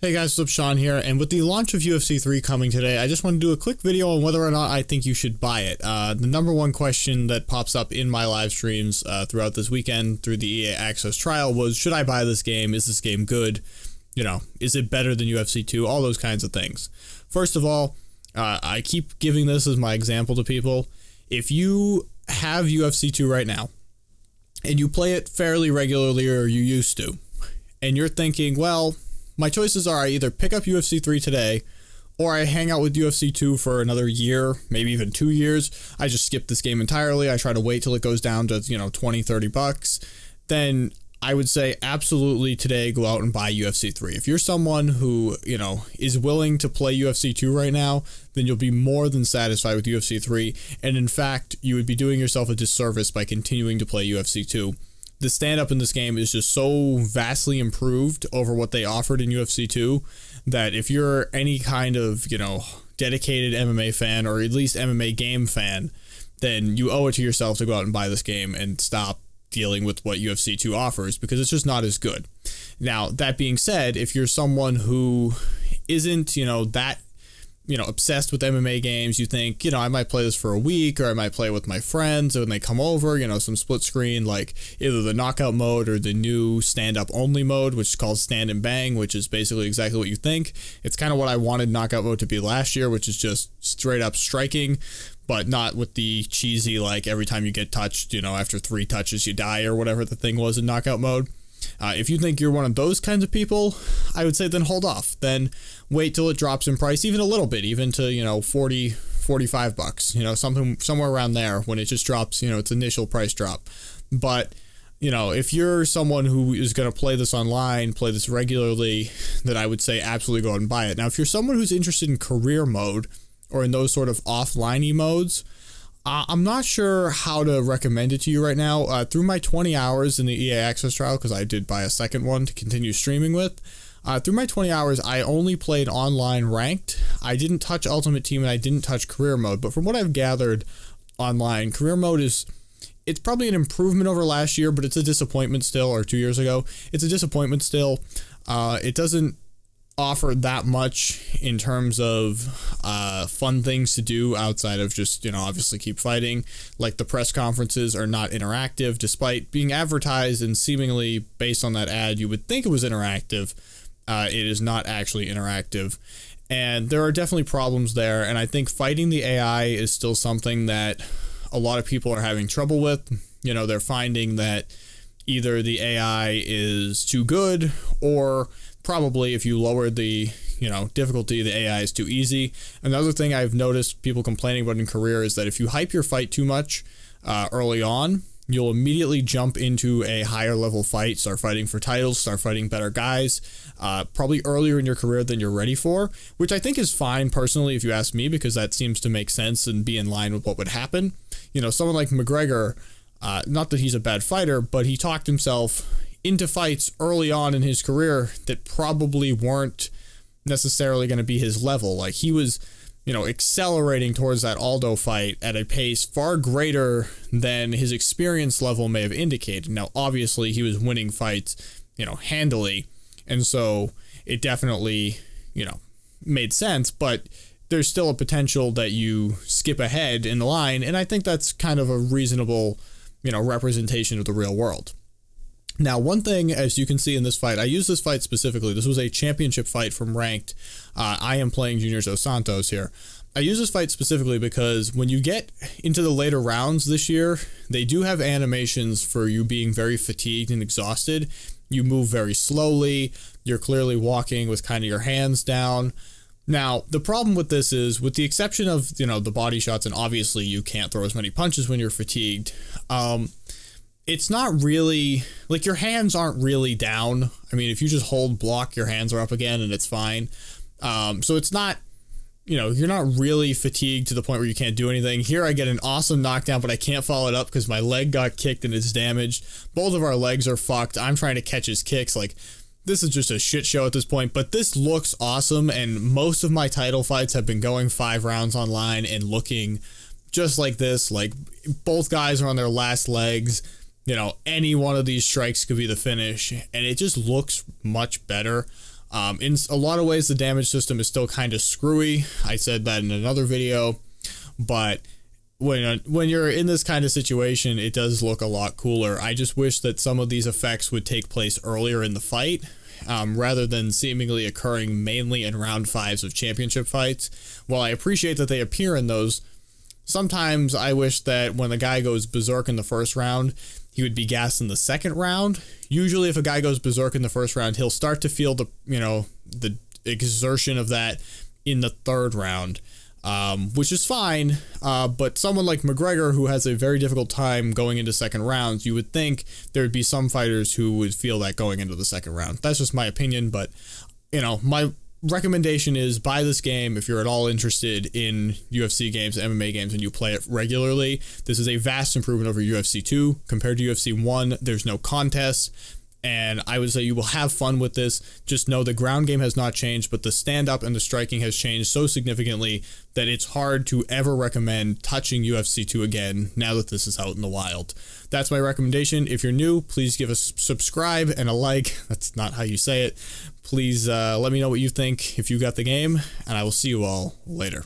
Hey guys, what's up? Sean here, and with the launch of UFC 3 coming today, I just want to do a quick video on whether or not I think you should buy it. The number one question that pops up in my live streams throughout this weekend through the EA Access trial was, should I buy this game? Is this game good? You know, is it better than UFC 2? All those kinds of things. First of all, I keep giving this as my example to people. If you have UFC 2 right now, and you play it fairly regularly, or you used to, and you're thinking, well, my choices are I either pick up UFC 3 today, or I hang out with UFC 2 for another year, maybe even 2 years. I just skip this game entirely. I try to wait till it goes down to, you know, 20, 30 bucks. Then I would say absolutely today go out and buy UFC 3. If you're someone who, you know, is willing to play UFC 2 right now, then you'll be more than satisfied with UFC 3. And in fact, you would be doing yourself a disservice by continuing to play UFC 2. The stand-up in this game is just so vastly improved over what they offered in UFC 2 that if you're any kind of, you know, dedicated MMA fan, or at least MMA game fan, then you owe it to yourself to go out and buy this game and stop dealing with what UFC 2 offers, because it's just not as good. Now, that being said, if you're someone who isn't, you know, that, you know, obsessed with MMA games, you think, you know, I might play this for a week, or I might play with my friends when they come over, you know, some split screen, like either the knockout mode or the new stand-up only mode, which is called Stand and Bang, which is basically exactly what you think. It's kind of what I wanted knockout mode to be last year, which is just straight up striking, but not with the cheesy, like every time you get touched, you know, after 3 touches you die, or whatever the thing was in knockout mode. If you think you're one of those kinds of people, I would say then hold off. Then wait till it drops in price even a little bit, even to, you know, 40, 45 bucks, you know, somewhere around there when it just drops, you know, its initial price drop. But, you know, if you're someone who is going to play this online, play this regularly, then I would say absolutely go out and buy it. Now, if you're someone who's interested in career mode or in those sort of offline-y modes, I'm not sure how to recommend it to you right now. Through my 20 hours in the EA Access trial, because I did buy a second one to continue streaming with, through my 20 hours, I only played online ranked. I didn't touch Ultimate Team, and I didn't touch career mode. But from what I've gathered online, career mode it's probably an improvement over last year, but it's a disappointment still, or 2 years ago. It's a disappointment still. It doesn't offer that much in terms of fun things to do outside of just, you know, obviously keep fighting. Like the press conferences are not interactive, despite being advertised, and seemingly based on that ad you would think it was interactive. It is not actually interactive, and there are definitely problems there, and I think fighting the AI is still something that a lot of people are having trouble with. You know, they're finding that either the AI is too good, or probably if you lower the, you know, difficulty, the AI is too easy. Another thing I've noticed people complaining about in career is that if you hype your fight too much early on, you'll immediately jump into a higher level fight, start fighting for titles, start fighting better guys, probably earlier in your career than you're ready for, which I think is fine personally if you ask me, because that seems to make sense and be in line with what would happen. You know, someone like McGregor, not that he's a bad fighter, but he talked himself into fights early on in his career that probably weren't necessarily going to be his level. Like, he was, you know, accelerating towards that Aldo fight at a pace far greater than his experience level may have indicated. Now, obviously, he was winning fights, you know, handily, and so it definitely, you know, made sense, but there's still a potential that you skip ahead in the line, and I think that's kind of a reasonable, you know, representation of the real world. Now, one thing, as you can see in this fight, I use this fight specifically. This was a championship fight from ranked. I am playing Junior Dos Santos here. I use this fight specifically because when you get into the later rounds this year, they do have animations for you being very fatigued and exhausted. You move very slowly. You're clearly walking with kind of your hands down. Now, the problem with this is, with the exception of, you know, the body shots, and obviously you can't throw as many punches when you're fatigued, it's not really, like, your hands aren't really down. I mean, if you just hold block, your hands are up again and it's fine. So it's not, you know, you're not really fatigued to the point where you can't do anything. Here I get an awesome knockdown, but I can't follow it up because my leg got kicked and it's damaged. Both of our legs are fucked. I'm trying to catch his kicks. Like, this is just a shit show at this point, but this looks awesome, and most of my title fights have been going 5 rounds online and looking just like this. Like, both guys are on their last legs. You know, any one of these strikes could be the finish, and it just looks much better. In a lot of ways, the damage system is still kind of screwy. I said that in another video, but when you're in this kind of situation, it does look a lot cooler. I just wish that some of these effects would take place earlier in the fight, rather than seemingly occurring mainly in round 5s of championship fights. While I appreciate that they appear in those, sometimes I wish that when the guy goes berserk in the first round, he would be gassed in the second round. Usually if a guy goes berserk in the first round, he'll start to feel the exertion of that in the third round, which is fine. But someone like McGregor, who has a very difficult time going into second rounds, you would think there would be some fighters who would feel that going into the second round. That's just my opinion, but my recommendation is buy this game if you're at all interested in UFC games, MMA games, and you play it regularly. This is a vast improvement over UFC 2 compared to UFC 1. There's no contest, and I would say you will have fun with this. Just know the ground game has not changed, but the stand-up and the striking has changed so significantly that it's hard to ever recommend touching UFC 2 again now that this is out in the wild. That's my recommendation. If you're new, please give us a subscribe and a like. That's not how you say it. Please let me know what you think if you got the game, and I will see you all later.